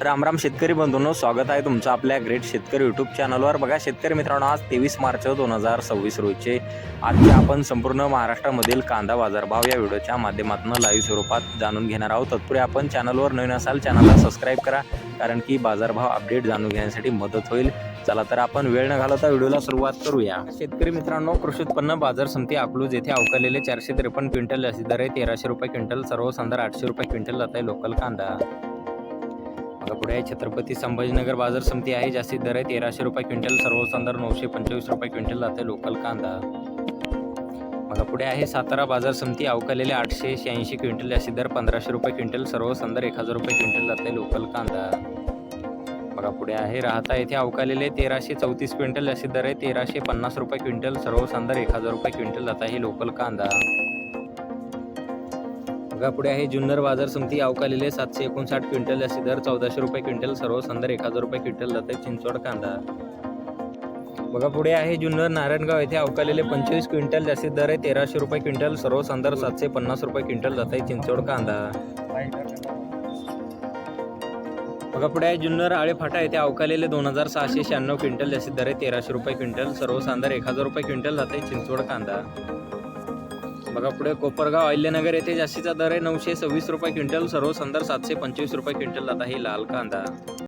राम राम शेतकरी बंधूंनो, स्वागत आहे तुमचं आपल्या ग्रेट शेतकरी यूट्यूब चॅनलवर। बघा शेतकरी मित्रांनो, आज 23 मार्च 2026 रोजचे आजचे आपण संपूर्ण महाराष्ट्रामधील कांदा बाजारभाव या व्हिडिओच्या माध्यमातून लाईव्ह स्वरूपात जाणून घेणार आहोत। तत्पूर्वी आपण चॅनलवर नवीन असाल चॅनलला सबस्क्राईब करा, कारण की बाजारभाव अपडेट जाणून घेण्यासाठी मदत होईल। चला तर आपण वेळ न घालवता व्हिडिओला सुरुवात करूया। शेतकरी मित्रांनो, कृषी उत्पन्न बाजार समिती अकलूज येथे अवकालेले 453 क्विंटल जास्तीत दर आहे 1300 रुपये क्विंटल, सर्व संदर 800 रुपये क्विंटल जात आहे लोकल कांदा। मग पुढे आहे छत्रपती संभाजीनगर बाजार समिती आहे, जास्तीत दर आहे 1300 रुपये क्विंटल, सर्व संदर 925 रुपये क्विंटल जात आहे लोकल कांदा। मग पुढे आहे सातारा बाजार समिती अवकालेले 886 क्विंटल, जास्तीत दर 1500 रुपये क्विंटल, सर्व संदर 1000 रुपये क्विंटल जात आहे लोकल कांदा। बघा पुढे आहे राहता येथे अवकालेले 1334 क्विंटल, जास्तीत दर आहे 1350 रुपये क्विंटल, सर्व संदर 1000 रुपये क्विंटल जात आहे लोकल कांदा। बघा पुढे आहे जुन्नर बाजार समिती अवकालेले 759 क्विंटल, जास्तीत दर 1400 रुपये क्विंटल, सर्व संदर 1000 रुपये क्विंटल जात आहे चिंचवड कांदा। बघा पुढे आहे जुन्नर नारायणगाव येथे अवकालेले 25 क्विंटल, जास्तीत दर आहे 1300 रुपये क्विंटल, सर्व संदर 750 रुपये क्विंटल जात आहे चिंचवड कांदा। बघा पुढे आहे जुन्नर आळेफाटा येथे अवकालेले 2696 क्विंटल, जास्तीत दर आहे 1300 रुपये क्विंटल, सर्व संदर 1000 रुपये क्विंटल जात आहे चिंचवड कांदा। बघा पुढे कोपरगाव अहिल्यानगर येथे जास्तीचा दर आहे 926 रुपये क्विंटल, सर्व संदर 725 रुपये क्विंटल जात आहे लाल कांदा।